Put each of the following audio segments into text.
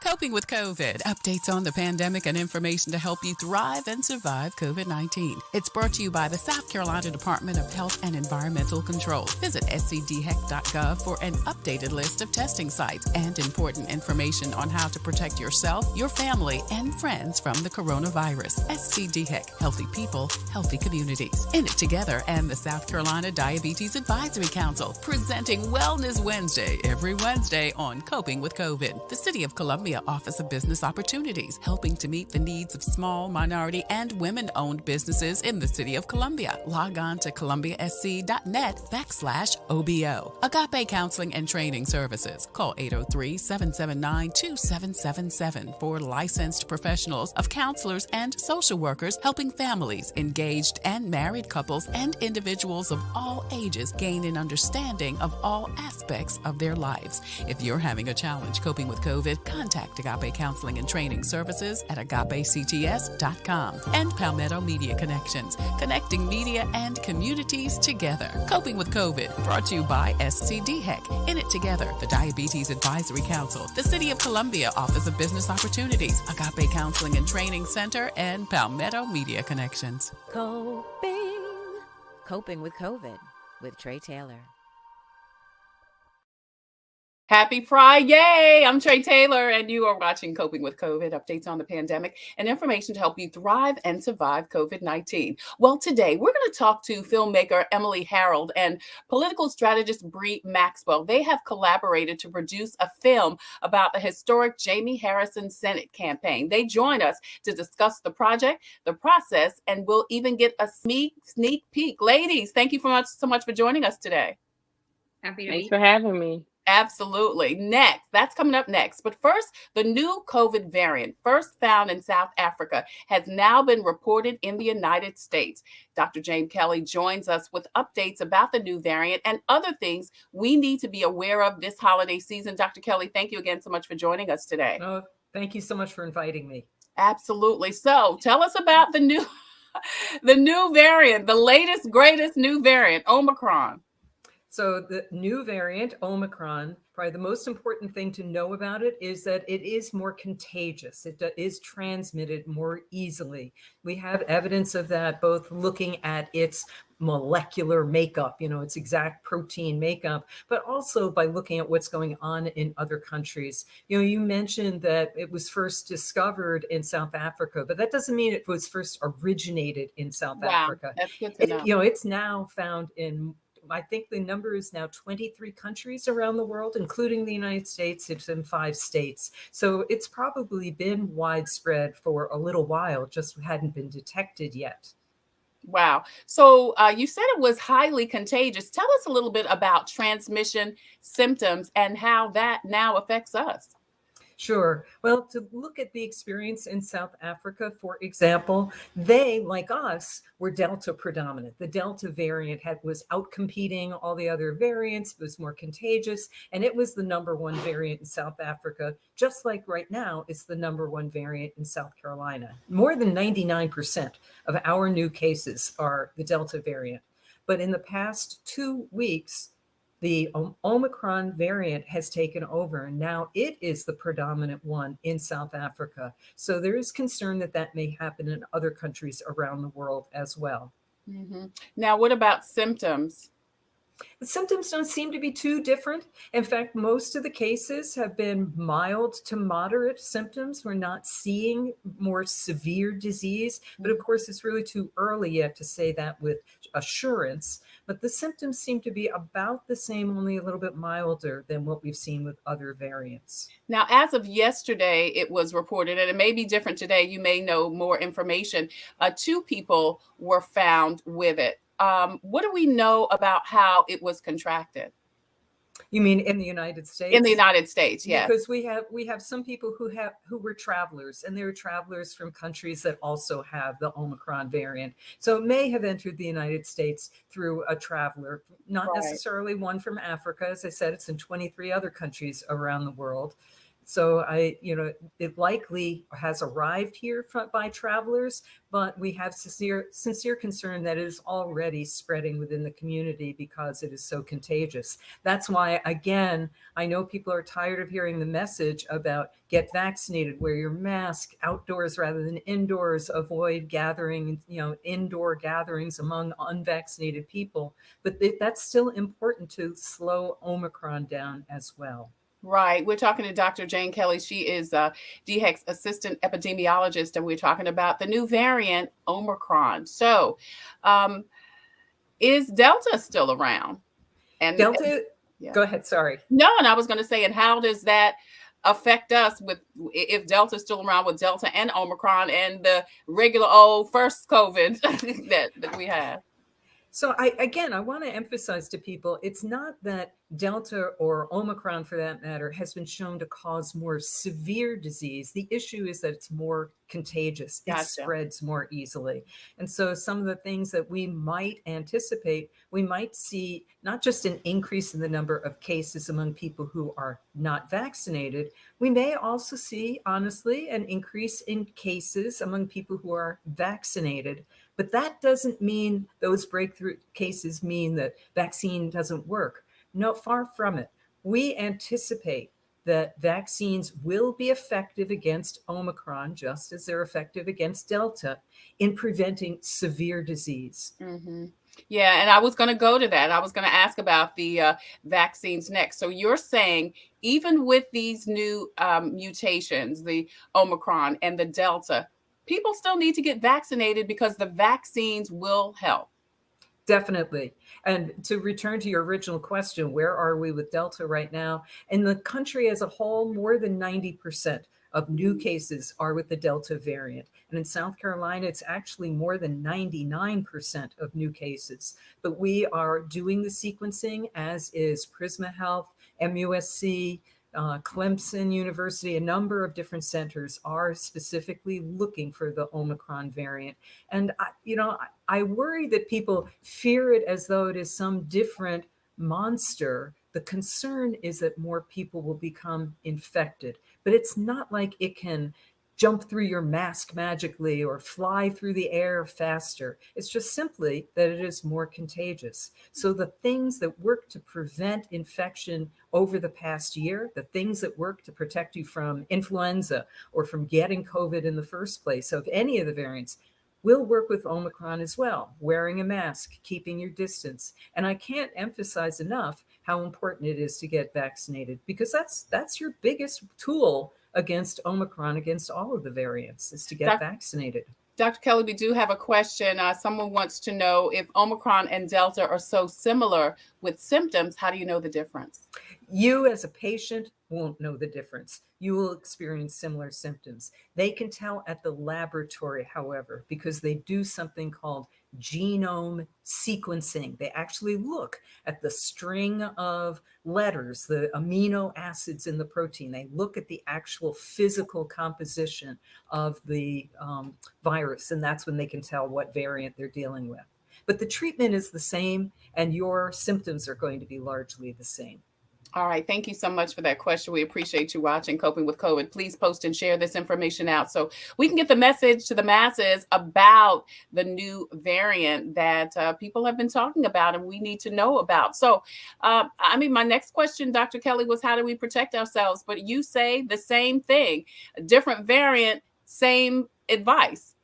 Coping with COVID, updates on the pandemic and information to help you thrive and survive COVID-19. It's brought to you by the South Carolina Department of Health and Environmental Control. Visit scdhec.gov for an updated list of testing sites and important information on how to protect yourself, your family, and friends from the coronavirus. SCDHEC, healthy people, healthy communities. In it together and the South Carolina Diabetes Advisory Council, presenting Wellness Wednesday every Wednesday on Coping with COVID. The City of Columbia Office of Business Opportunities, helping to meet the needs of small, minority, and women-owned businesses in the City of Columbia. Log on to columbiasc.net/OBO. Agape Counseling and Training Services. Call 803-779-2777 for licensed professionals of counselors and social workers helping families, engaged and married couples, and individuals of all ages gain an understanding of all aspects of their lives. If you're having a challenge coping with COVID, contact Agape Counseling and Training Services at agapects.com. And Palmetto Media Connections, connecting media and communities together. Coping with COVID, brought to you by SCDHEC. In it together, the Diabetes Advisory Council, the City of Columbia Office of Business Opportunities, Agape Counseling and Training Center, and Palmetto Media Connections. Coping with COVID with Tre Tailor. Happy Friday! I'm Tre Tailor, and you are watching Coping with COVID, updates on the pandemic and information to help you thrive and survive COVID-19. Well, today we're going to talk to filmmaker Emily Harrold and political strategist Maxwell. They have collaborated to produce a film about the historic Jaime Harrison Senate campaign. They join us to discuss the project, the process, and we'll even get a sneak peek. Ladies, thank you so much for joining us today. Happy to Thanks for having me. Absolutely. Next, that's coming up next. But first, the new COVID variant, first found in South Africa, has now been reported in the United States. Dr. James Kelly joins us with updates about the new variant and other things we need to be aware of this holiday season. Dr. Kelly, thank you again so much for joining us today. Oh, thank you so much for inviting me. Absolutely. So tell us about the new variant, the latest, greatest new variant, Omicron. So the new variant, Omicron, probably the most important thing to know about it is that it is more contagious. It is transmitted more easily. We have evidence of that, both looking at its molecular makeup, its exact protein makeup, but also by looking at what's going on in other countries. You mentioned that it was first discovered in South Africa, but that doesn't mean it was first originated in South Africa. That's good to know. It's now found in, I think the number is now 23 countries around the world, including the United States. It's in 5 states. So it's probably been widespread for a little while, just hadn't been detected yet. Wow. So you said it was highly contagious. Tell us a little bit about transmission symptoms and how that now affects us. Sure. Well, to look at the experience in South Africa, for example, they, like us, were Delta predominant. The Delta variant was outcompeting all the other variants, was more contagious, and it was the number one variant in South Africa, just like right now, it's the number one variant in South Carolina. More than 99% of our new cases are the Delta variant. But in the past 2 weeks, the Omicron variant has taken over. Now it is the predominant one in South Africa. So there is concern that that may happen in other countries around the world as well. Mm-hmm. Now, what about symptoms? The symptoms don't seem to be too different. In fact, most of the cases have been mild to moderate symptoms. We're not seeing more severe disease, but of course, it's really too early yet to say that with assurance. But the symptoms seem to be about the same, only a little bit milder than what we've seen with other variants. Now, as of yesterday, it was reported, and it may be different today. You may know more information. 2 people were found with it. What do we know about how it was contracted? You mean in the United States? In the United States, yes. Because we have some people who were travelers, and they were travelers from countries that also have the Omicron variant. So it may have entered the United States through a traveler, not necessarily one from Africa. As I said, it's in 23 other countries around the world. So it likely has arrived here by travelers, but we have sincere concern that it is already spreading within the community because it is so contagious. That's why, again, I know people are tired of hearing the message about get vaccinated, wear your mask outdoors rather than indoors, avoid gathering, indoor gatherings among unvaccinated people. But that's still important to slow Omicron down as well. Right. We're talking to Dr. Jane Kelly. She is DHEC's assistant epidemiologist, and we're talking about the new variant, Omicron. So, is Delta still around? And Delta, yeah. Go ahead. Sorry. No, and I was going to say, and how does that affect us if Delta is still around with Delta and Omicron and the regular old first COVID that we have? So I want to emphasize to people, it's not that Delta or Omicron, for that matter, has been shown to cause more severe disease. The issue is that it's more contagious. It spreads more easily. And so some of the things that we might anticipate, we might see not just an increase in the number of cases among people who are not vaccinated, we may also see, honestly, an increase in cases among people who are vaccinated. But that doesn't mean those breakthrough cases mean that vaccine doesn't work. No, far from it. We anticipate that vaccines will be effective against Omicron, just as they're effective against Delta, in preventing severe disease. Mm-hmm. Yeah, and I was going to go to that. I was going to ask about the vaccines next. So you're saying even with these new mutations, the Omicron and the Delta, people still need to get vaccinated because the vaccines will help. Definitely. And to return to your original question, where are we with Delta right now? In the country as a whole, more than 90% of new cases are with the Delta variant. And in South Carolina, it's actually more than 99% of new cases. But we are doing the sequencing, as is Prisma Health, MUSC, Clemson University, a number of different centers are specifically looking for the Omicron variant. And, I worry that people fear it as though it is some different monster. The concern is that more people will become infected, but it's not like it can jump through your mask magically or fly through the air faster. It's just simply that it is more contagious. So the things that work to prevent infection over the past year, the things that work to protect you from influenza or from getting COVID in the first place of any of the variants, will work with Omicron as well. Wearing a mask, keeping your distance. And I can't emphasize enough how important it is to get vaccinated, because that's your biggest tool against Omicron, against all of the variants, is to get vaccinated. Dr. Kelly, we do have a question. Someone wants to know, if Omicron and Delta are so similar with symptoms, how do you know the difference? You as a patient won't know the difference. You will experience similar symptoms. They can tell at the laboratory, however, because they do something called genome sequencing. They actually look at the string of letters, the amino acids in the protein. They look at the actual physical composition of the virus, and that's when they can tell what variant they're dealing with. But the treatment is the same, and your symptoms are going to be largely the same. All right. Thank you so much for that question. We appreciate you watching Coping with COVID. Please post and share this information out so we can get the message to the masses about the new variant that people have been talking about and we need to know about. So, my next question, Dr. Kelly, was how do we protect ourselves? But you say the same thing, a different variant, same advice.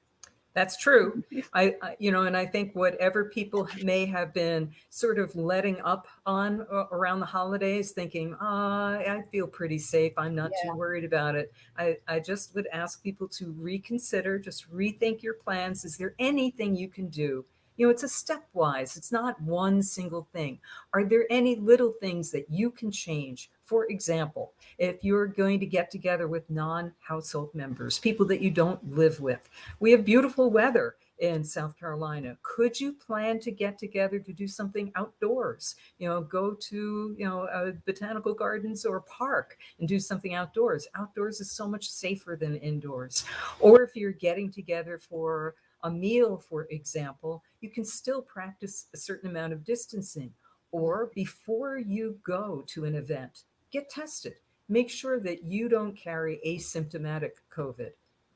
That's true. And I think whatever people may have been sort of letting up on around the holidays, thinking, I feel pretty safe, I'm not too worried about it. I just would ask people to reconsider, just rethink your plans. Is there anything you can do? It's a stepwise. It's not one single thing. Are there any little things that you can change? For example, if you're going to get together with non-household members, people that you don't live with, we have beautiful weather in South Carolina. Could you plan to get together to do something outdoors? Go to, botanical gardens or park and do something outdoors. Outdoors is so much safer than indoors. Or if you're getting together for a meal, for example, you can still practice a certain amount of distancing. Or before you go to an event, get tested. make sure that you don't carry asymptomatic COVID.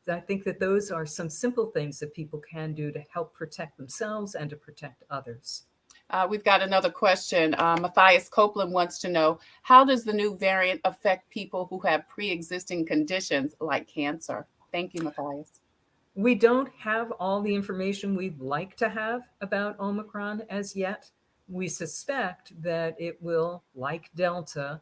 I think that those are some simple things that people can do to help protect themselves and to protect others. We've got another question. Matthias Copeland wants to know, how does the new variant affect people who have pre-existing conditions like cancer? Thank you, Matthias. We don't have all the information we'd like to have about Omicron as yet. We suspect that it will, like Delta,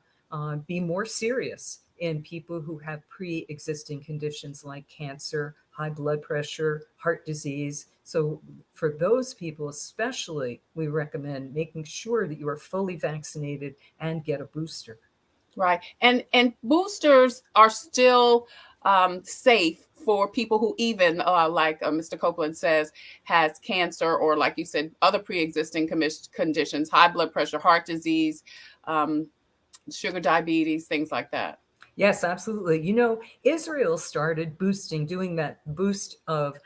be more serious in people who have pre-existing conditions like cancer, high blood pressure, heart disease. So for those people especially, we recommend making sure that you are fully vaccinated and get a booster. Right. And boosters are still safe for people who even, like Mr. Copeland says, has cancer or, like you said, other pre-existing conditions, high blood pressure, heart disease, sugar diabetes, things like that. Yes, absolutely. You know, Israel started doing that boost of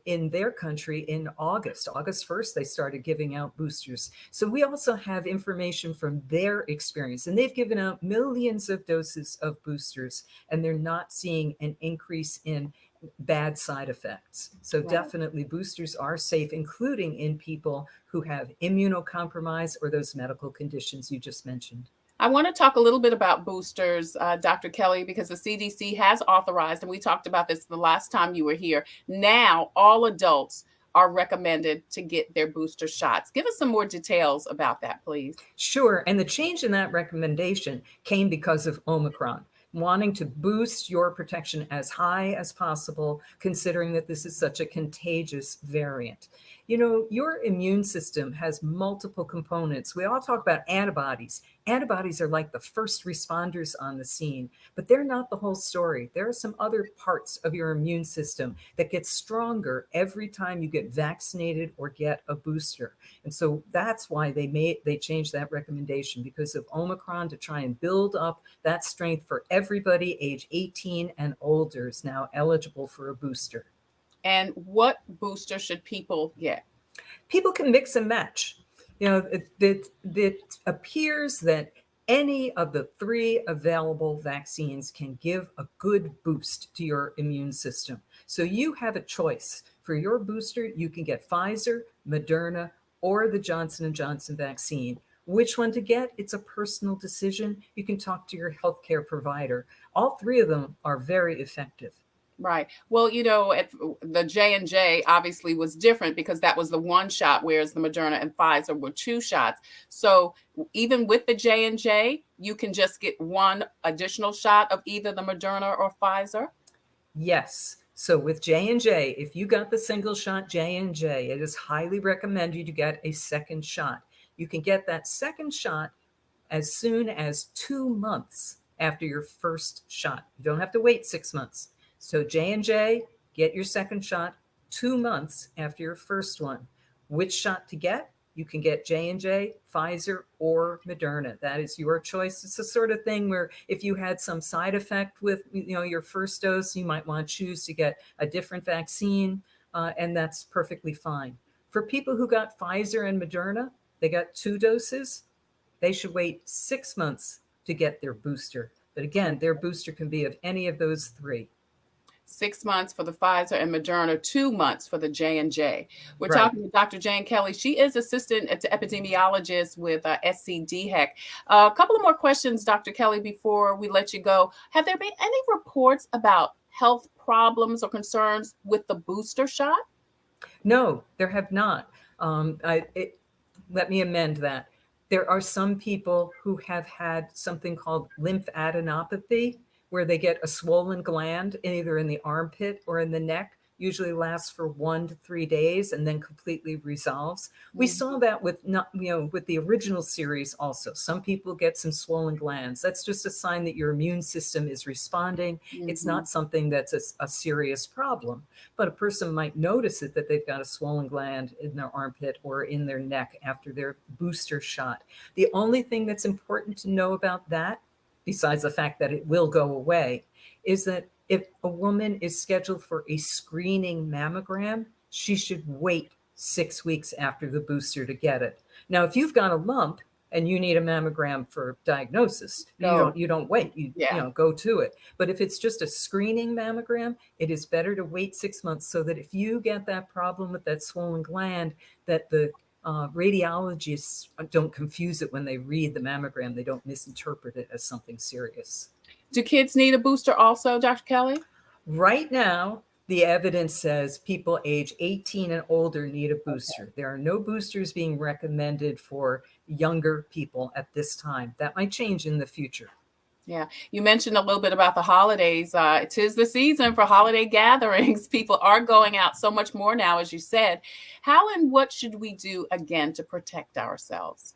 in their country in August 1st, they started giving out boosters. So we also have information from their experience, and they've given out millions of doses of boosters, and they're not seeing an increase in bad side effects. So Right. Definitely boosters are safe, including in people who have immunocompromised or those medical conditions you just mentioned. I want to talk a little bit about boosters, Dr. Kelly, because the CDC has authorized, and we talked about this the last time you were here. Now, all adults are recommended to get their booster shots. Give us some more details about that, please. Sure. And the change in that recommendation came because of Omicron, wanting to boost your protection as high as possible, considering that this is such a contagious variant. You know, your immune system has multiple components. We all talk about antibodies. Antibodies are like the first responders on the scene, but they're not the whole story. There are some other parts of your immune system that get stronger every time you get vaccinated or get a booster. And so that's why they changed that recommendation, because of Omicron, to try and build up that strength for everybody age 18 and older is now eligible for a booster. And what booster should people get? People can mix and match. You know, it appears that any of the 3 available vaccines can give a good boost to your immune system. So you have a choice. For your booster, you can get Pfizer, Moderna, or the Johnson & Johnson vaccine. Which one to get? It's a personal decision. You can talk to your healthcare provider. All 3 of them are very effective. Right. Well, you know, the J&J obviously was different because that was the 1 shot, whereas the Moderna and Pfizer were 2 shots. So even with the J&J, you can just get 1 additional shot of either the Moderna or Pfizer? Yes. So with J&J, if you got the single shot J&J, it is highly recommended you get a second shot. You can get that second shot as soon as 2 months after your first shot. You don't have to wait 6 months. So J&J, get your second shot 2 months after your first one. Which shot to get? You can get J&J, Pfizer, or Moderna. That is your choice. It's the sort of thing where if you had some side effect with your first dose, you might want to choose to get a different vaccine, and that's perfectly fine. For people who got Pfizer and Moderna, they got 2 doses. They should wait 6 months to get their booster. But again, their booster can be of any of those 3. 6 months for the Pfizer and Moderna, 2 months for the J&J. We're Right. talking to Dr. Jane Kelly. She is assistant epidemiologist with DHEC. A couple of more questions, Dr. Kelly, before we let you go. Have there been any reports about health problems or concerns with the booster shot? No, there have not. Let me amend that. There are some people who have had something called lymphadenopathy, where they get a swollen gland either in the armpit or in the neck, usually lasts for 1 to 3 days and then completely resolves. We saw that with the original series also. Some people get some swollen glands. That's just a sign that your immune system is responding. It's not something that's a serious problem, but a person might notice it, that they've got a swollen gland in their armpit or in their neck after their booster shot. The only thing that's important to know about that, besides the fact that it will go away, is that if a woman is scheduled for a screening mammogram, she should wait 6 weeks after the booster to get it. Now, if you've got a lump and you need a mammogram for diagnosis, Go. you don't wait. Yeah. Go to it. But if it's just a screening mammogram, it is better to wait 6 months, so that if you get that problem with that swollen gland, that the radiologists don't confuse it when they read the mammogram. They don't misinterpret it as something serious. Do kids need a booster also, Dr. Kelly? Right now, the evidence says people age 18 and older need a booster. Okay. There are no boosters being recommended for younger people at this time. That might change in the future. Yeah. You mentioned a little bit about the holidays. 'Tis the season for holiday gatherings. People are going out so much more now, as you said. How and what should we do again to protect ourselves?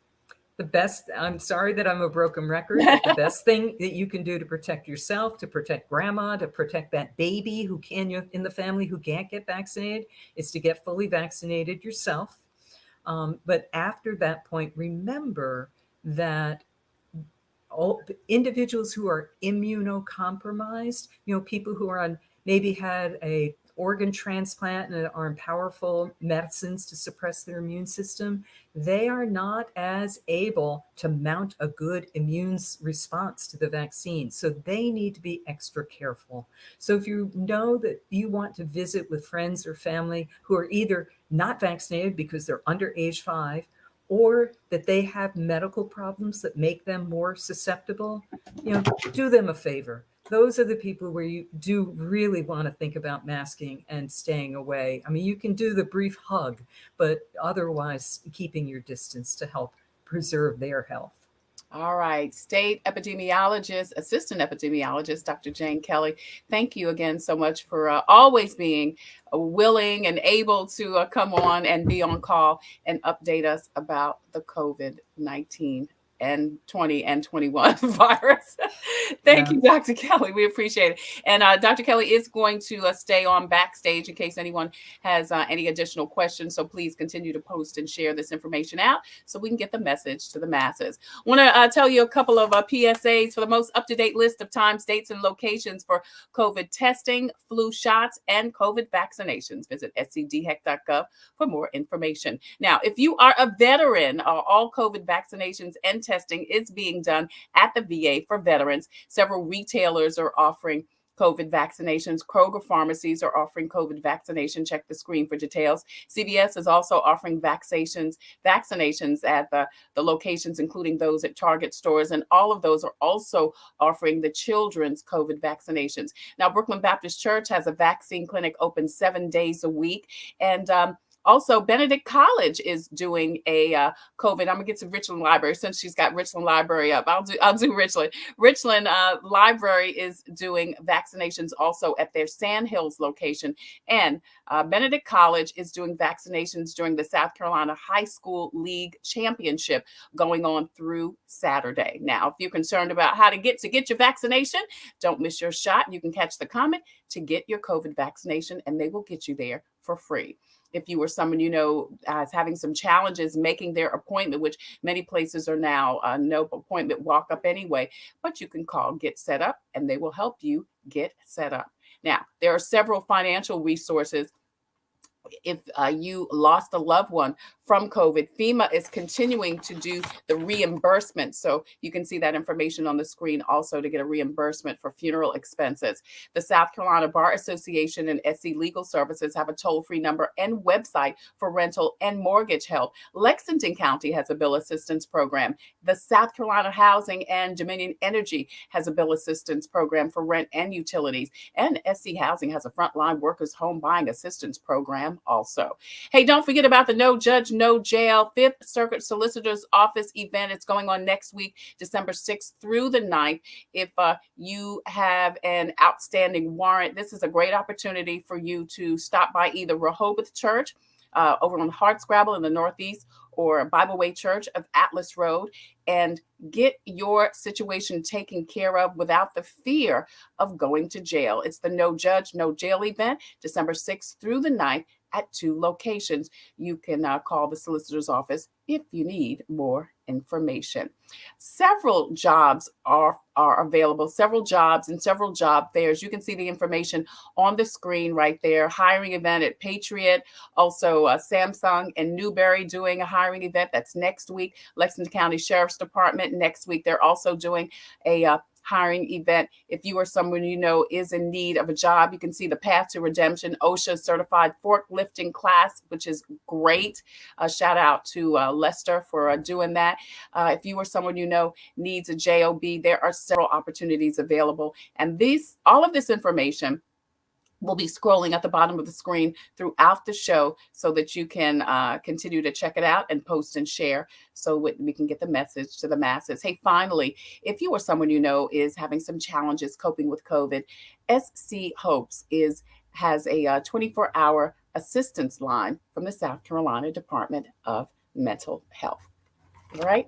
The best, I'm sorry that I'm a broken record, but the best thing that you can do to protect yourself, to protect grandma, to protect that baby in the family who can't get vaccinated, is to get fully vaccinated yourself. But after that point, remember that all individuals who are immunocompromised, people who are on, maybe had a organ transplant and are on powerful medicines to suppress their immune system, they are not as able to mount a good immune response to the vaccine. So they need to be extra careful. So if you know that you want to visit with friends or family who are either not vaccinated because they're under age 5, or that they have medical problems that make them more susceptible, do them a favor. Those are the people where you do really want to think about masking and staying away. I mean, you can do the brief hug, but otherwise keeping your distance to help preserve their health. All right. State epidemiologist, assistant epidemiologist, Dr. Jane Kelly, thank you again so much for always being willing and able to come on and be on call and update us about the COVID-19 and 20 and 21 virus. Thank you, Dr. Kelly. We appreciate it. And Dr. Kelly is going to stay on backstage in case anyone has any additional questions. So please continue to post and share this information out so we can get the message to the masses. I want to tell you a couple of PSAs for the most up-to-date list of times, dates, and locations for COVID testing, flu shots, and COVID vaccinations. Visit scdhec.gov for more information. Now, if you are a veteran, all COVID vaccinations and testing is being done at the VA for veterans. Several retailers are offering COVID vaccinations. Kroger pharmacies are offering COVID vaccination. Check the screen for details. CVS is also offering vaccinations at the locations, including those at Target stores. And all of those are also offering the children's COVID vaccinations. Now, Brooklyn Baptist Church has a vaccine clinic open 7 days a week. And also, Benedict College is doing a COVID. I'm gonna get to Richland Library since she's got Richland Library up. I'll do Richland. Richland Library is doing vaccinations also at their Sand Hills location, and Benedict College is doing vaccinations during the South Carolina High School League Championship going on through Saturday. Now, if you're concerned about how to get your vaccination, don't miss your shot. You can catch the comment to get your COVID vaccination, and they will get you there for free. If you or someone you know is having some challenges making their appointment, which many places are now no appointment, walk up anyway, but you can call Get Set Up and they will help you get set up. Now, there are several financial resources. If you lost a loved one from COVID, FEMA is continuing to do the reimbursement. So you can see that information on the screen also to get a reimbursement for funeral expenses. The South Carolina Bar Association and SC Legal Services have a toll-free number and website for rental and mortgage help. Lexington County has a bill assistance program. The South Carolina Housing and Dominion Energy has a bill assistance program for rent and utilities. And SC Housing has a frontline workers home buying assistance program also. Hey, don't forget about the No Judge, No Jail 5th Circuit Solicitor's Office event. It's going on next week, December 6th through the 9th. If you have an outstanding warrant, this is a great opportunity for you to stop by either Rehoboth Church over on Hardscrabble in the Northeast or Bible Way Church of Atlas Road and get your situation taken care of without the fear of going to jail. It's the No Judge, No Jail event, December 6th through the 9th at 2 locations. You can call the solicitor's office if you need more information. Several jobs are available, several jobs and several job fairs. You can see the information on the screen right there. Hiring event at Patriot, also Samsung and Newberry doing a hiring event. That's next week. Lexington County Sheriff's Department next week. They're also doing a hiring event. If you or someone you know is in need of a job, you can see the Path to Redemption OSHA certified forklifting class, which is great. Shout out to Lester for doing that. If you or someone you know needs a job, there are several opportunities available. And all of this information will be scrolling at the bottom of the screen throughout the show so that you can continue to check it out and post and share so we can get the message to the masses. Hey, finally, if you or someone you know is having some challenges coping with COVID, SC Hopes has a 24-hour assistance line from the South Carolina Department of Mental Health. All right.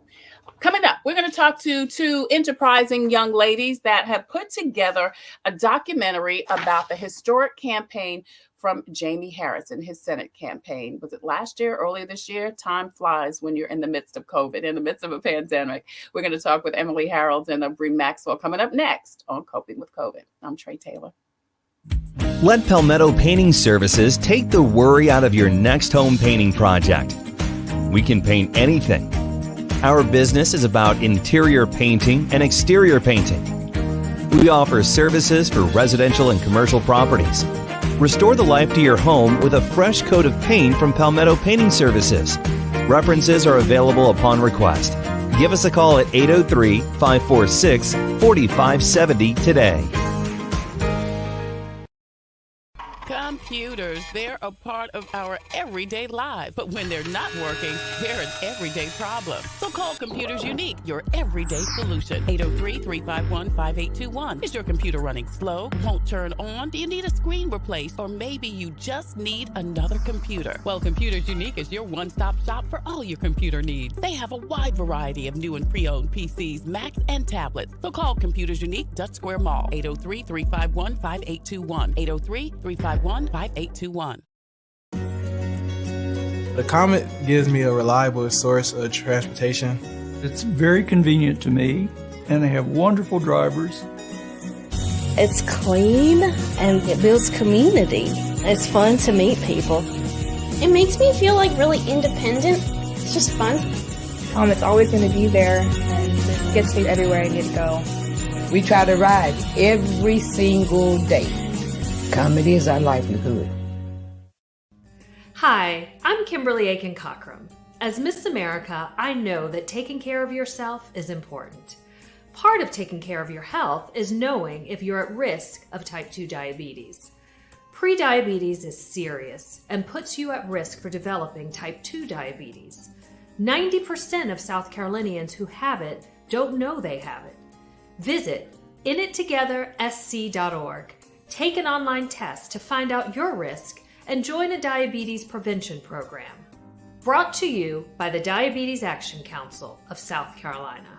Coming up, we're going to talk to two enterprising young ladies that have put together a documentary about the historic campaign from Jaime Harrison, his Senate campaign. Was it last year, earlier this year? Time flies when you're in the midst of COVID, in the midst of a pandemic. We're going to talk with Emily Harrold and Bree Maxwell coming up next on Coping with COVID. I'm Tre Tailor. Let Palmetto Painting Services take the worry out of your next home painting project. We can paint anything. Our business is about interior painting and exterior painting. We offer services for residential and commercial properties. Restore the life to your home with a fresh coat of paint from Palmetto Painting Services. References are available upon request. Give us a call at 803-546-4570 today. Computers, they're a part of our everyday lives. But when they're not working, they're an everyday problem. So call Computers Unique, your everyday solution. 803-351-5821. Is your computer running slow? Won't turn on? Do you need a screen replaced? Or maybe you just need another computer? Well, Computers Unique is your one-stop shop for all your computer needs. They have a wide variety of new and pre-owned PCs, Macs, and tablets. So call Computers Unique, Dutch Square Mall. 803-351-5821. 803-351-5821. The Comet gives me a reliable source of transportation. It's very convenient to me, and they have wonderful drivers. It's clean, and it builds community. It's fun to meet people. It makes me feel like really independent. It's just fun. It's always going to be there, and it gets me everywhere I need to go. We try to ride every single day. Comedy is our livelihood. Hi, I'm Kimberly Aiken-Cochran. As Miss America, I know that taking care of yourself is important. Part of taking care of your health is knowing if you're at risk of type 2 diabetes. Prediabetes is serious and puts you at risk for developing type 2 diabetes. 90% of South Carolinians who have it don't know they have it. Visit inittogethersc.org. Take an online test to find out your risk and join a diabetes prevention program. Brought to you by the Diabetes Action Council of South Carolina.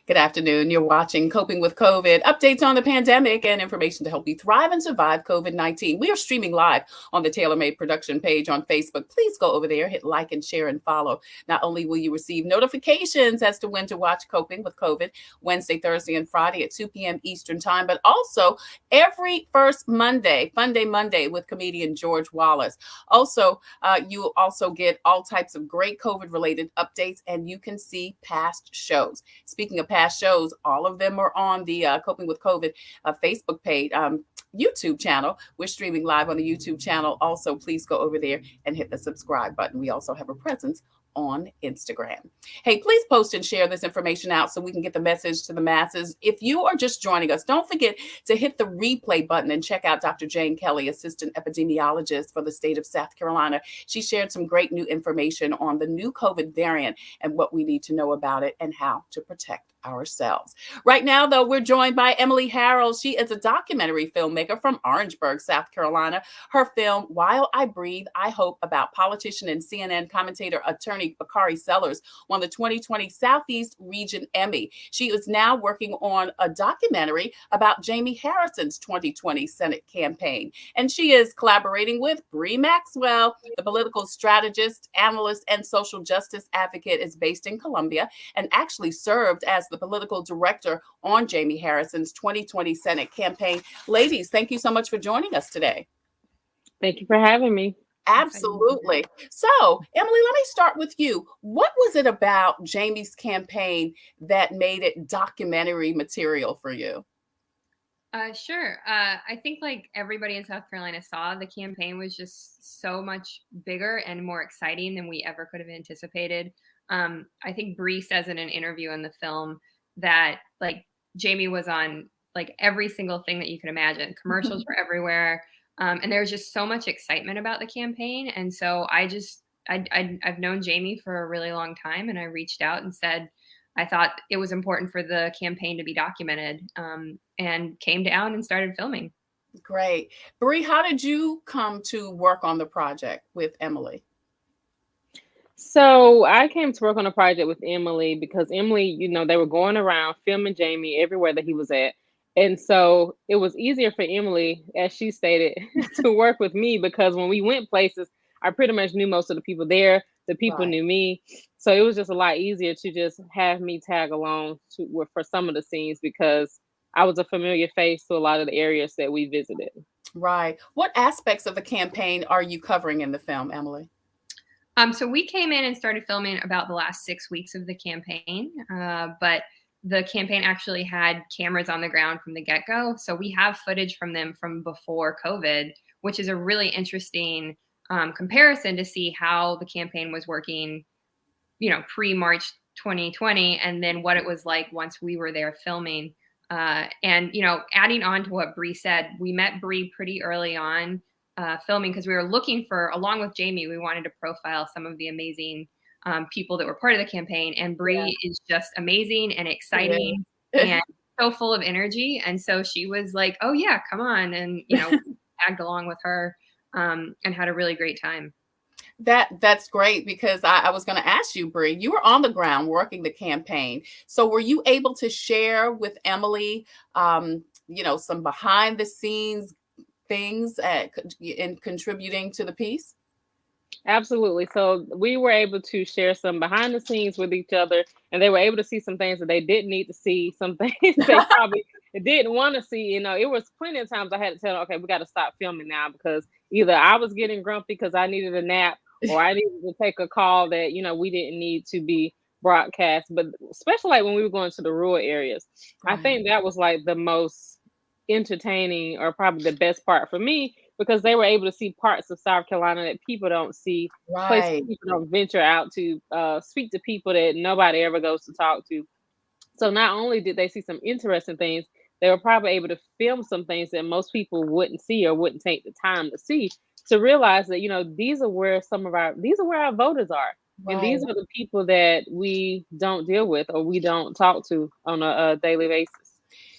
Good afternoon. You're watching Coping with COVID, updates on the pandemic and information to help you thrive and survive COVID-19. We are streaming live on the TaylorMade production page on Facebook. Please go over there, hit like and share and follow. Not only will you receive notifications as to when to watch Coping with COVID, Wednesday, Thursday, and Friday at 2 p.m. Eastern Time, but also every first Monday, Fun Day Monday with comedian George Wallace. Also, you'll also get all types of great COVID-related updates, and you can see past shows. Speaking of past shows, all of them are on the Coping with COVID Facebook page, YouTube channel. We're streaming live on the YouTube channel. Also, please go over there and hit the subscribe button. We also have a presence on Instagram. Hey, please post and share this information out so we can get the message to the masses. If you are just joining us, don't forget to hit the replay button and check out Dr. Jane Kelly, Assistant Epidemiologist for the state of South Carolina. She shared some great new information on the new COVID variant and what we need to know about it and how to protect ourselves. Right now, though, we're joined by Emily Harrell. She is a documentary filmmaker from Orangeburg, South Carolina. Her film, While I Breathe, I Hope, about politician and CNN commentator attorney Bakari Sellers, won the 2020 Southeast Region Emmy. She is now working on a documentary about Jaime Harrison's 2020 Senate campaign. And she is collaborating with Bree Maxwell, the political strategist, analyst, and social justice advocate, is based in Columbia and actually served as the political director on Jaime Harrison's 2020 Senate campaign. Ladies, thank you so much for joining us today. Thank you for having me. Absolutely. So, Emily, let me start with you. What was it about Jaime's campaign that made it documentary material for you? Sure. I think like everybody in South Carolina saw, the campaign was just so much bigger and more exciting than we ever could have anticipated. I think Bree says in an interview in the film that like Jaime was on like every single thing that you could imagine. Commercials were everywhere. And there was just so much excitement about the campaign. And so I've known Jaime for a really long time, and I reached out and said, I thought it was important for the campaign to be documented, and came down and started filming. Great. Bree, how did you come to work on the project with Emily? So I came to work on a project with Emily because Emily, they were going around filming Jaime everywhere that he was at. And so it was easier for Emily, as she stated, to work with me because when we went places, I pretty much knew most of the people there. The people knew me. So it was just a lot easier to just have me tag along for some of the scenes because I was a familiar face to a lot of the areas that we visited. Right. What aspects of the campaign are you covering in the film, Emily? So we came in and started filming about the last 6 weeks of the campaign, but the campaign actually had cameras on the ground from the get-go. So we have footage from them from before COVID, which is a really interesting comparison to see how the campaign was working, pre-March 2020, and then what it was like once we were there filming. And adding on to what Bree said, we met Bree pretty early on filming because we were looking for, along with Jaime, we wanted to profile some of the amazing people that were part of the campaign. And Bree is just amazing and exciting and so full of energy. And so she was like, oh yeah, come on. And, tagged along with her and had a really great time. That's great because I was going to ask you, Bree, you were on the ground working the campaign. So were you able to share with Emily, some behind the scenes things in contributing to the piece? Absolutely. So we were able to share some behind the scenes with each other, and they were able to see some things that they didn't need to see, some things they probably didn't want to see. It was plenty of times I had to tell them, okay, we got to stop filming now because either I was getting grumpy because I needed a nap or I needed to take a call that, we didn't need to be broadcast. But especially like when we were going to the rural areas, I think that was like the most entertaining or probably the best part for me because they were able to see parts of South Carolina that people don't see, places people don't venture out to, speak to people that nobody ever goes to talk to. So not only did they see some interesting things, they were probably able to film some things that most people wouldn't see or wouldn't take the time to see, to realize that, these are where our voters are. And these are the people that we don't deal with or we don't talk to on a daily basis.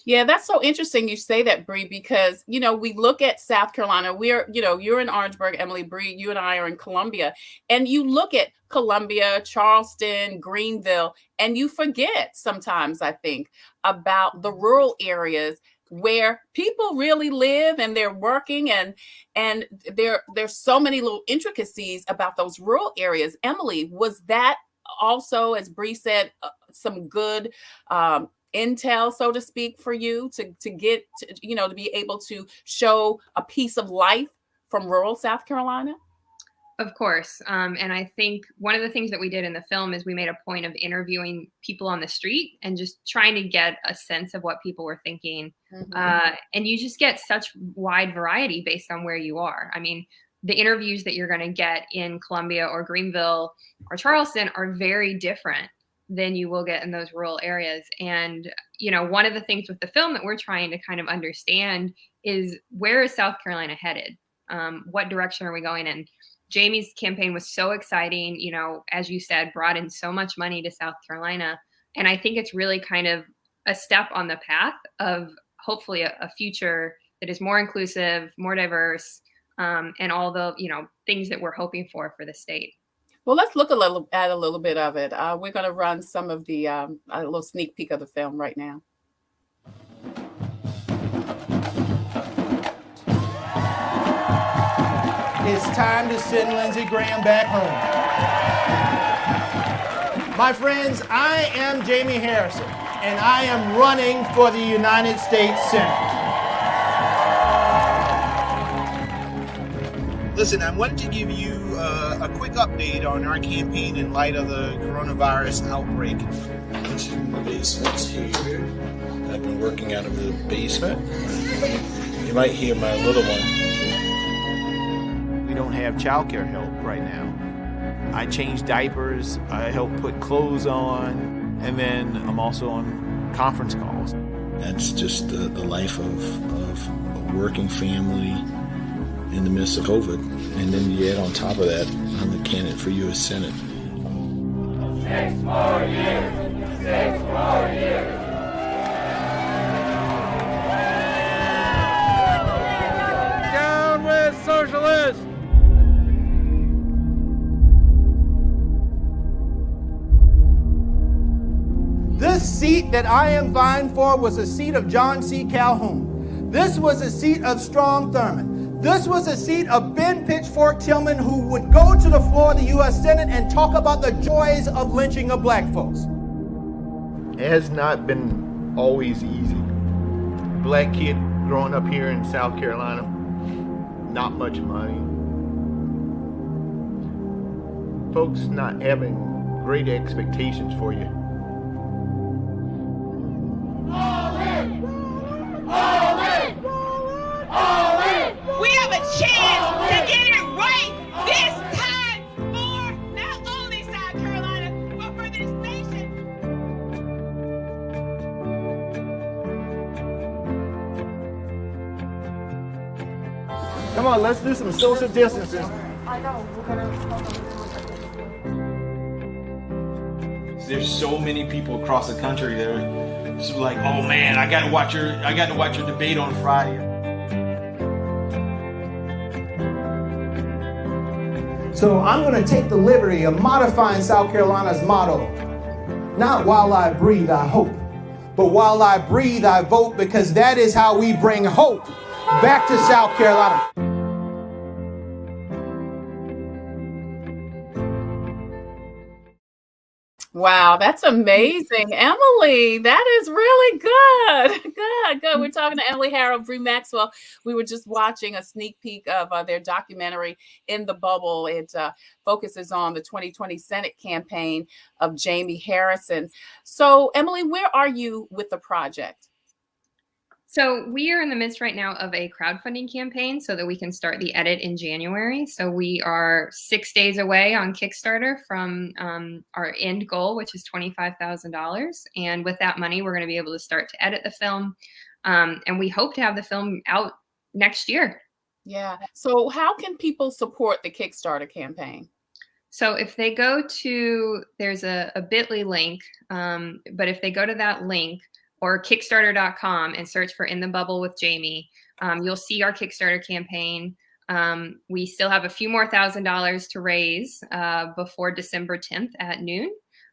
Yeah, that's so interesting you say that, Bree, because, we look at South Carolina. We're, you're in Orangeburg, Emily. Bree, you and I are in Columbia. And you look at Columbia, Charleston, Greenville, and you forget sometimes, I think, about the rural areas where people really live and they're working and there's so many little intricacies about those rural areas. Emily, was that also, as Bree said, some good intel, so to speak, for you to get to be able to show a piece of life from rural South Carolina? Of course. And I think one of the things that we did in the film is we made a point of interviewing people on the street and just trying to get a sense of what people were thinking. And you just get such wide variety based on where you are. I mean, the interviews that you're going to get in Columbia or Greenville or Charleston are very different than you will get in those rural areas. And, one of the things with the film that we're trying to kind of understand is, where is South Carolina headed? What direction are we going in? Jaime's campaign was so exciting, as you said, brought in so much money to South Carolina. And I think it's really kind of a step on the path of hopefully a future that is more inclusive, more diverse, and all the, things that we're hoping for the state. Well, let's look at a little bit of it. We're going to run some of the a little sneak peek of the film right now. It's time to send Lindsey Graham back home. My friends, I am Jaime Harrison, and I am running for the United States Senate. Listen, I wanted to give you a quick update on our campaign in light of the coronavirus outbreak. This is the basement here. I've been working out of the basement. You might hear my little one. We don't have childcare help right now. I change diapers, I help put clothes on, and then I'm also on conference calls. That's just the life of a working family in the midst of COVID. And then you add on top of that, I'm the candidate for U.S. Senate. 6 more years! 6 more years! Down with socialists! This seat that I am vying for was a seat of John C. Calhoun. This was a seat of Strom Thurmond. This was a seat of Ben Pitchfork Tillman, who would go to the floor of the U.S. Senate and talk about the joys of lynching of black folks. It has not been always easy. Black kid growing up here in South Carolina, not much money. Folks not having great expectations for you. All in! All in! All in! We have a chance to get it right this time for not only South Carolina, but for this nation. Come on, let's do some social distancing. I know. There's so many people across the country that are just like, oh man, I got to watch your debate on Friday. So I'm going to take the liberty of modifying South Carolina's motto. Not while I breathe, I hope, but while I breathe, I vote, because that is how we bring hope back to South Carolina. Wow, that's amazing, Emily. That is really good. Good. We're talking to Emily Harrold, Bree Maxwell. We were just watching a sneak peek of their documentary, In the Bubble. It focuses on the 2020 Senate campaign of Jaime Harrison. So, Emily, where are you with the project? So we are in the midst right now of a crowdfunding campaign so that we can start the edit in January. So we are 6 days away on Kickstarter from our end goal, which is $25,000. And with that money, we're going to be able to start to edit the film. And we hope to have the film out next year. Yeah. So how can people support the Kickstarter campaign? So if they go to, there's a bit.ly link, but if they go to that link, or Kickstarter.com and search for In the Bubble with Jaime, you'll see our Kickstarter campaign. We still have a few more $1,000s to raise before December 10th at noon.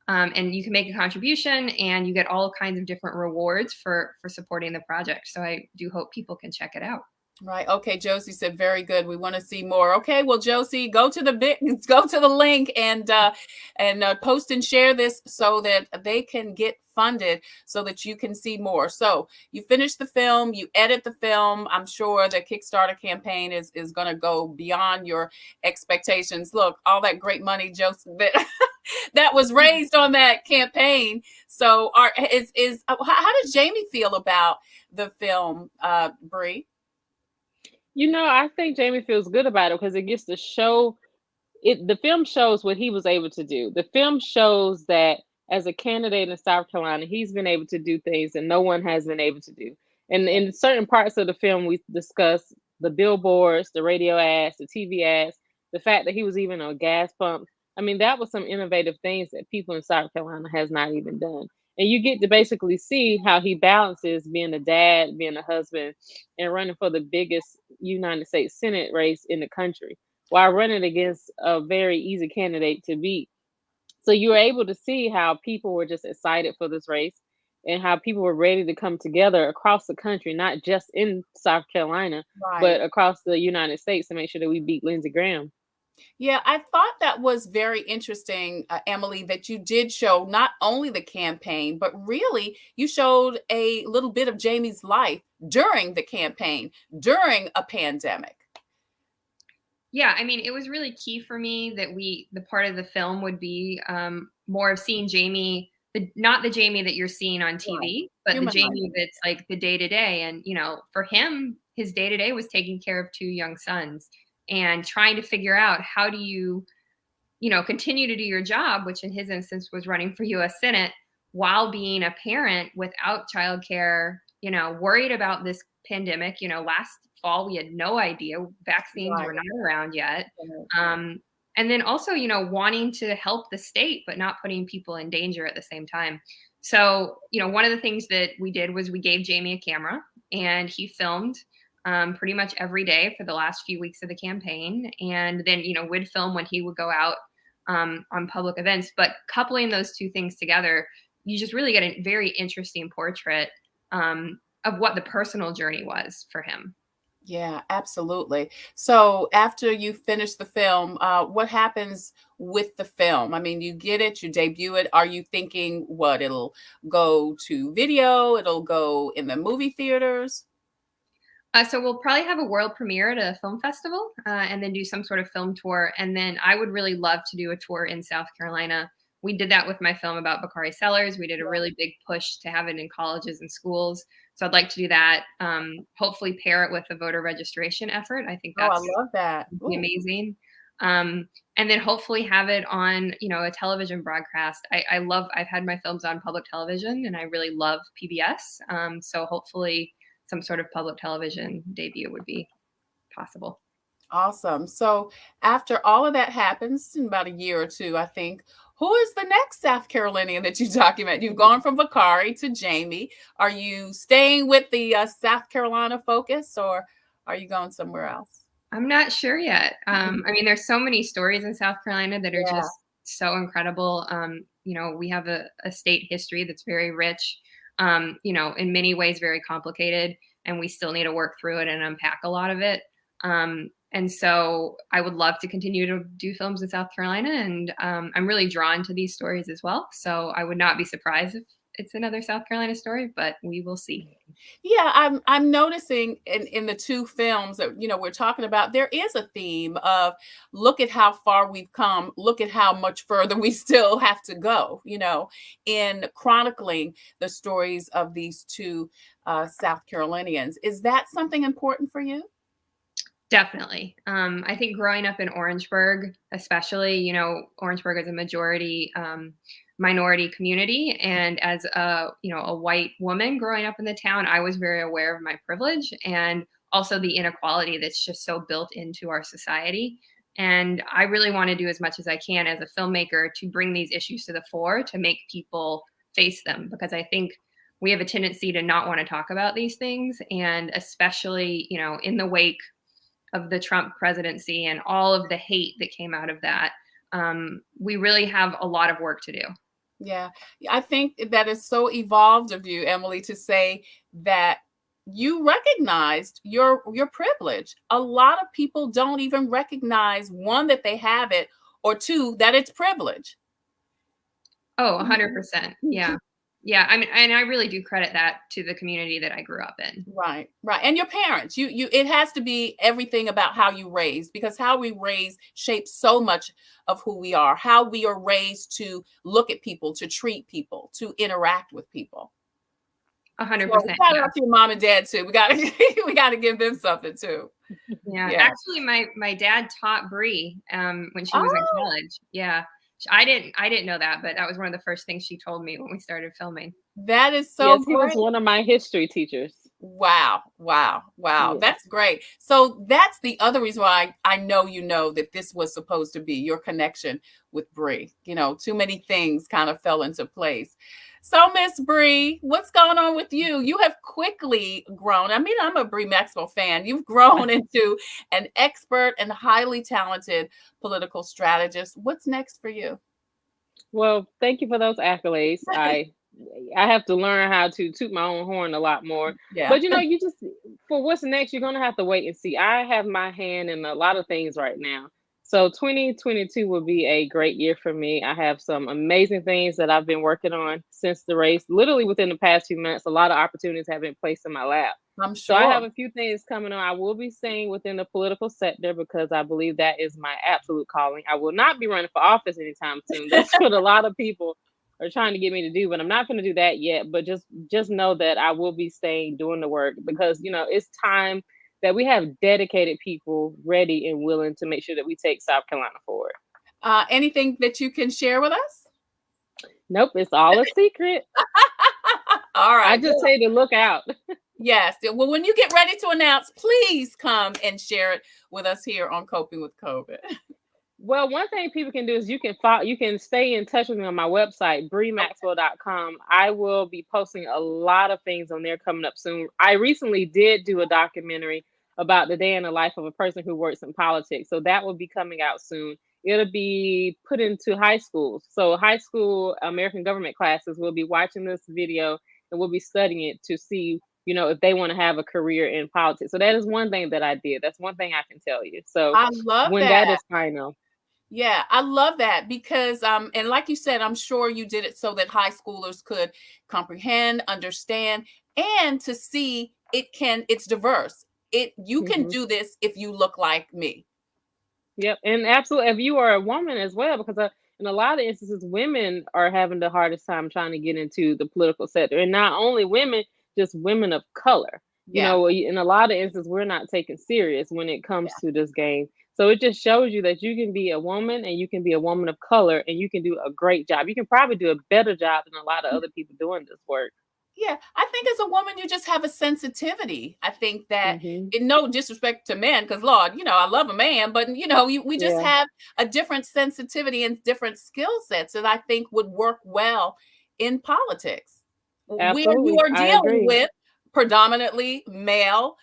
And you can make a contribution and you get all kinds of different rewards for supporting the project. So I do hope people can check it out. Right. Okay. Josie said, very good. We want to see more. Okay. Well, Josie, go to the link and post and share this so that they can get funded so that you can see more. So you finish the film, you edit the film. I'm sure the Kickstarter campaign is going to go beyond your expectations. Look, all that great money, Josie, that was raised on that campaign. So how does Jaime feel about the film, Bree? I think Jaime feels good about it because it gets to show it. The film shows what he was able to do. The film shows that as a candidate in South Carolina, he's been able to do things that no one has been able to do. And in certain parts of the film, we discuss the billboards, the radio ads, the TV ads, the fact that he was even on gas pumps. I mean, that was some innovative things that people in South Carolina has not even done. And you get to basically see how he balances being a dad, being a husband, and running for the biggest United States Senate race in the country while running against a very easy candidate to beat. So you were able to see how people were just excited for this race and how people were ready to come together across the country, not just in South Carolina, but Right. across the United States to make sure that we beat Lindsey Graham. Yeah, I thought that was very interesting, Emily, that you did show not only the campaign, but really you showed a little bit of Jamie's life during the campaign, during a pandemic. Yeah, I mean, it was really key for me that the part of the film would be more of seeing Jamie, not the Jamie that you're seeing on TV, but the Human Jamie life. that's like the day to day. And, for him, his day to day was taking care of two young sons and trying to figure out how do you, continue to do your job, which in his instance was running for US Senate while being a parent without childcare, worried about this pandemic. Last fall, we had no idea. Vaccines were not around yet. And then also, wanting to help the state, but not putting people in danger at the same time. So, one of the things that we did was we gave Jamie a camera and he filmed pretty much every day for the last few weeks of the campaign. And then, would film when he would go out on public events. But coupling those two things together, you just really get a very interesting portrait of what the personal journey was for him. Yeah, absolutely. So after you finish the film, what happens with the film? I mean, you get it, you debut it. Are you thinking what it'll go to video? It'll go in the movie theaters? So we'll probably have a world premiere at a film festival and then do some sort of film tour. And then I would really love to do a tour in South Carolina. We did that with my film about Bakari Sellers. We did a really big push to have it in colleges and schools. So I'd like to do that. Hopefully pair it with a voter registration effort. I think that's I love that. amazing. And then hopefully have it on, a television broadcast. I've had my films on public television and I really love PBS. So hopefully some sort of public television debut would be possible. Awesome. So after all of that happens in about a year or two, I think, who is the next South Carolinian that you document? You've gone from Bakari to Jamie. Are you staying with the South Carolina focus or are you going somewhere else? I'm not sure yet. I mean, there's so many stories in South Carolina that are just so incredible. We have a state history that's very rich, in many ways very complicated, and we still need to work through it and unpack a lot of it. And so I would love to continue to do films in South Carolina. And I'm really drawn to these stories as well. So I would not be surprised if it's another South Carolina story, but we will see. Yeah, I'm noticing in the two films that, we're talking about, there is a theme of look at how far we've come, look at how much further we still have to go, in chronicling the stories of these two South Carolinians. Is that something important for you? Definitely. I think growing up in Orangeburg, especially, Orangeburg is a majority minority community. And as a white woman growing up in the town, I was very aware of my privilege and also the inequality that's just so built into our society. And I really want to do as much as I can as a filmmaker to bring these issues to the fore, to make people face them, because I think we have a tendency to not want to talk about these things. And especially, in the wake of the Trump presidency and all of the hate that came out of that, we really have a lot of work to do. Yeah, I think that is so evolved of you, Emily, to say that you recognized your privilege. A lot of people don't even recognize, one, that they have it, or two, that it's privilege. Oh, 100%. Yeah. Yeah. I mean, and I really do credit that to the community that I grew up in. Right. And your parents, it has to be everything about how you raised, because how we raise shapes so much of who we are, how we are raised to look at people, to treat people, to interact with people. 100%. So shout out to your mom and dad too. We got to give them something too. Yeah. Actually, my dad taught Bree when she was in college. Yeah. I didn't know that, but that was one of the first things she told me when we started filming. That is so great. He was one of my history teachers. Wow. Yeah. That's great. So that's the other reason why I know that this was supposed to be your connection with Bree. Too many things kind of fell into place. So, Miss Bree, what's going on with you? You have quickly grown. I mean, I'm a Bree Maxwell fan. You've grown into an expert and highly talented political strategist. What's next for you? Well, thank you for those accolades. I have to learn how to toot my own horn a lot more. Yeah. But you just for what's next, you're gonna have to wait and see. I have my hand in a lot of things right now. So 2022 will be a great year for me. I have some amazing things that I've been working on since the race. Literally within the past few months, a lot of opportunities have been placed in my lap. I'm So I have sure. a few things coming on. I will be staying within the political sector because I believe that is my absolute calling. I will not be running for office anytime soon. That's what a lot of people are trying to get me to do, but I'm not going to do that yet. But just know that I will be staying doing the work because it's time that we have dedicated people ready and willing to make sure that we take South Carolina forward. Anything that you can share with us? Nope, it's all a secret. All right. I just say to look out. Yes. Well, when you get ready to announce, please come and share it with us here on Coping with COVID. Well, one thing people can do is you can stay in touch with me on my website, breemaxwell.com. I will be posting a lot of things on there coming up soon. I recently did do a documentary about the day in the life of a person who works in politics. So that will be coming out soon. It'll be put into high schools. So high school American government classes will be watching this video and we'll be studying it to see, if they want to have a career in politics. So that is one thing that I did. That's one thing I can tell you. So I love when that. that is final. Yeah, I love that because, and like you said, I'm sure you did it so that high schoolers could comprehend, understand, and to see it's diverse. You can do this if you look like me. Yep, and absolutely, if you are a woman as well, because in a lot of instances, women are having the hardest time trying to get into the political sector, and not only women, just women of color. Yeah. In a lot of instances, we're not taken serious when it comes to this game. So it just shows you that you can be a woman and you can be a woman of color and you can do a great job. You can probably do a better job than a lot of other people doing this work. Yeah, I think as a woman, you just have a sensitivity. I think that, in no disrespect to men, because Lord, I love a man, but we just have a different sensitivity and different skill sets that I think would work well in politics. Absolutely. You are dealing with predominantly male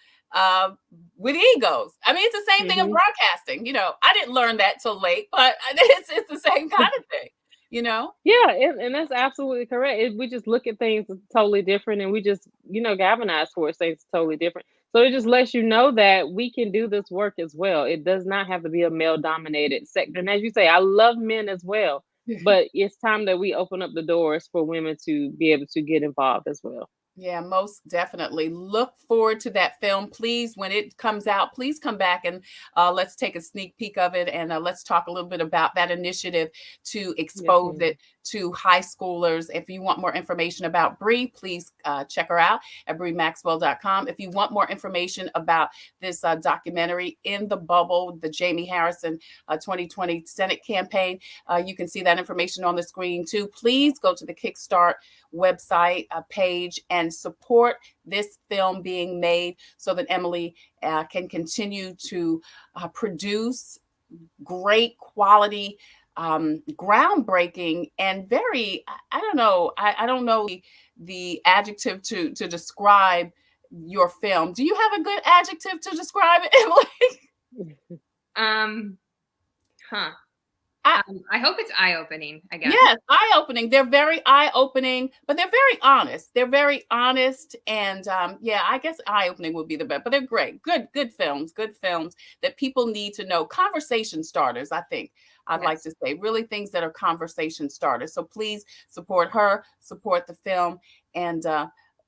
with egos. I mean, it's the same thing in broadcasting. I didn't learn that till late, but it's the same kind of thing. Yeah, and that's absolutely correct. We just look at things totally different, and we just galvanize towards things totally different. So it just lets you know that we can do this work as well. It does not have to be a male dominated sector. And as you say, I love men as well, but it's time that we open up the doors for women to be able to get involved as well. Yeah, most definitely. Look forward to that film. Please, when it comes out, please come back and let's take a sneak peek of it. And let's talk a little bit about that initiative to expose it to high schoolers. If you want more information about Bree, please check her out at breemaxwell.com. If you want more information about this documentary, In the Bubble, the Jaime Harrison 2020 Senate campaign, you can see that information on the screen too. Please go to the Kickstarter website page and support this film being made so that Emily can continue to produce great quality, groundbreaking, and very, I don't know the adjective to describe your film. Do you have a good adjective to describe it, Emily? I hope it's eye-opening, I guess. Yes, eye-opening. They're very eye-opening, but they're very honest. They're very honest. And I guess eye-opening would be the best, but they're great. Good films that people need to know. Conversation starters, I think I'd like to say. Really things that are conversation starters. So please support her, support the film, and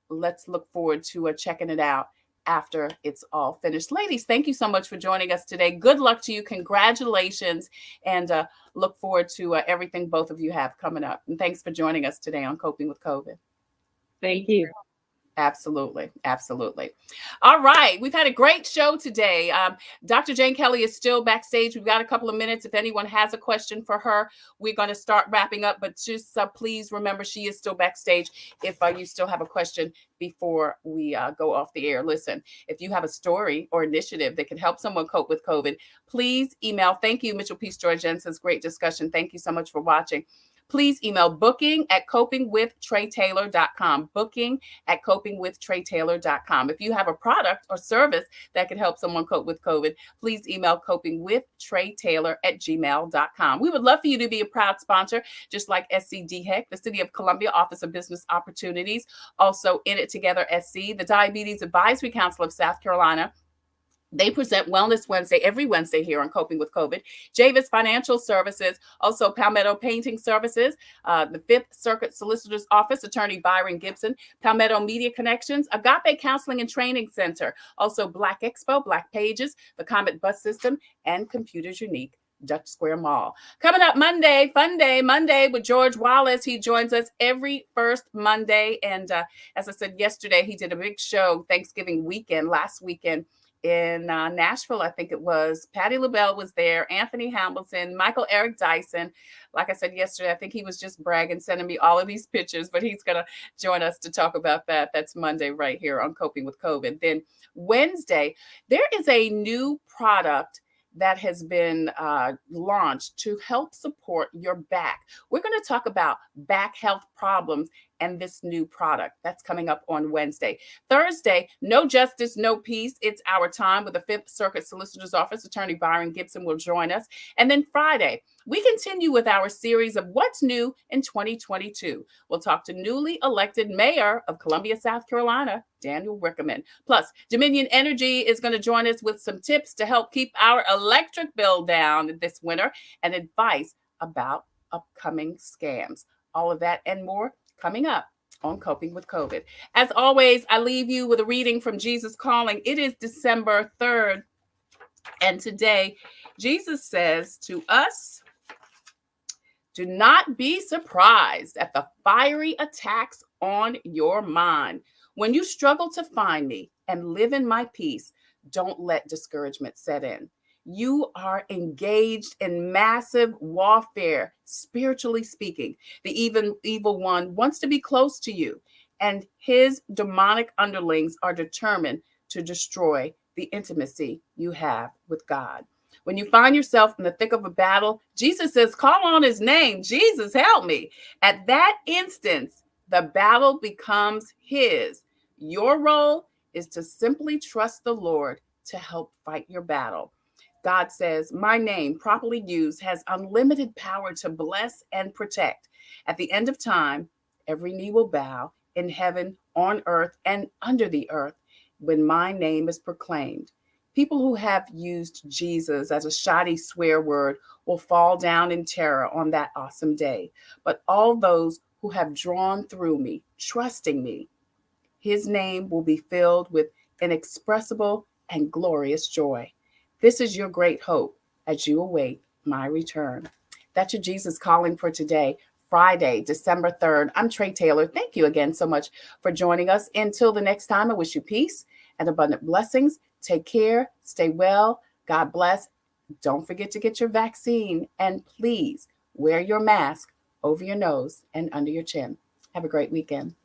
let's look forward to checking it out after it's all finished. Ladies, thank you so much for joining us today. Good luck to you. Congratulations. And look forward to everything both of you have coming up. And thanks for joining us today on Coping with COVID. Thank you. Absolutely. Absolutely. All right. We've had a great show today. Dr. Jane Kelly is still backstage. We've got a couple of minutes. If anyone has a question for her, we're going to start wrapping up. But just please remember, she is still backstage if you still have a question before we go off the air. Listen, if you have a story or initiative that can help someone cope with COVID, please email. Thank you, Mitchell Peace Joy Jensen's great discussion. Thank you so much for watching. please email booking@copingwithtretailor.com, booking@copingwithtretailor.com. If you have a product or service that can help someone cope with COVID, please email copingwithtretailor@gmail.com. We would love for you to be a proud sponsor, just like SCDHEC, the City of Columbia Office of Business Opportunities, also In It Together SC, the Diabetes Advisory Council of South Carolina. They present Wellness Wednesday every Wednesday here on Coping with COVID. Javis Financial Services, also Palmetto Painting Services, the Fifth Circuit Solicitor's Office, Attorney Byron Gibson, Palmetto Media Connections, Agape Counseling and Training Center, also Black Expo, Black Pages, the Comet Bus System, and Computers Unique, Dutch Square Mall. Coming up Monday, Fun Day Monday with George Wallace. He joins us every first Monday. And as I said yesterday, he did a big show Thanksgiving weekend, last weekend, in Nashville, I think it was. Patti LaBelle was there, Anthony Hamilton, Michael Eric Dyson. Like I said yesterday, I think he was just bragging, sending me all of these pictures, but he's going to join us to talk about that. That's Monday right here on Coping with COVID. Then Wednesday, there is a new product that has been launched to help support your back. We're going to talk about back health problems and this new product that's coming up on Wednesday. Thursday, No Justice, No Peace. It's Our Time with the Fifth Circuit Solicitor's Office. Attorney Byron Gibson will join us. And then Friday, we continue with our series of What's New in 2022. We'll talk to newly elected Mayor of Columbia, South Carolina, Daniel Rickerman. Plus, Dominion Energy is going to join us with some tips to help keep our electric bill down this winter and advice about upcoming scams. All of that and more coming up on Coping with COVID. As always, I leave you with a reading from Jesus Calling. It is December 3rd. And today, Jesus says to us, do not be surprised at the fiery attacks on your mind. When you struggle to find me and live in my peace, don't let discouragement set in. You are engaged in massive warfare, spiritually speaking. The evil one wants to be close to you, and his demonic underlings are determined to destroy the intimacy you have with God. When you find yourself in the thick of a battle, Jesus says, call on his name. Jesus, help me. At that instance, the battle becomes his. Your role is to simply trust the Lord to help fight your battle. God says, my name, properly used, has unlimited power to bless and protect. At the end of time, every knee will bow in heaven, on earth, and under the earth when my name is proclaimed. People who have used Jesus as a shoddy swear word will fall down in terror on that awesome day. But all those who have drawn through me, trusting me, his name will be filled with inexpressible and glorious joy. This is your great hope as you await my return. That's your Jesus Calling for today, Friday, December 3rd. I'm Tre Tailor. Thank you again so much for joining us. Until the next time, I wish you peace and abundant blessings. Take care. Stay well. God bless. Don't forget to get your vaccine. And please wear your mask over your nose and under your chin. Have a great weekend.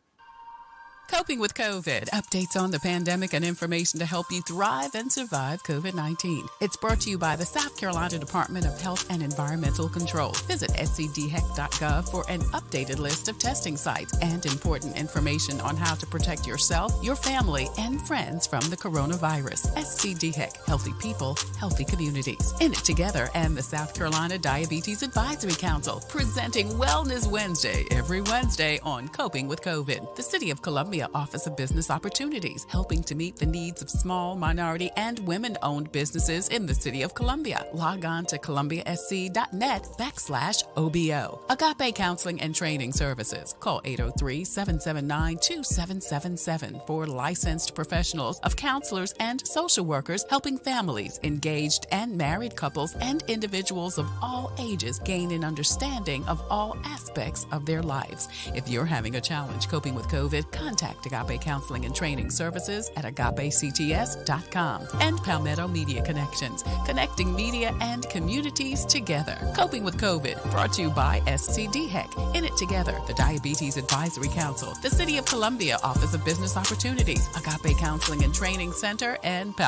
Coping with COVID. Updates on the pandemic and information to help you thrive and survive COVID-19. It's brought to you by the South Carolina Department of Health and Environmental Control. Visit scdhec.gov for an updated list of testing sites and important information on how to protect yourself, your family, and friends from the coronavirus. SCDHEC. Healthy people, healthy communities. In It Together and the South Carolina Diabetes Advisory Council. Presenting Wellness Wednesday every Wednesday on Coping with COVID. The City of Columbia Office of Business Opportunities, helping to meet the needs of small, minority, and women-owned businesses in the City of Columbia. Log on to columbiasc.net/OBO. Agape Counseling and Training Services. Call 803-779-2777 for licensed professionals of counselors and social workers helping families, engaged and married couples, and individuals of all ages gain an understanding of all aspects of their lives. If you're having a challenge coping with COVID, contact Agape Counseling and Training Services at agapects.com. And Palmetto Media Connections, connecting media and communities together. Coping with COVID, brought to you by SCDHEC, In It Together, the Diabetes Advisory Council, the City of Columbia Office of Business Opportunities, Agape Counseling and Training Center, and Palmetto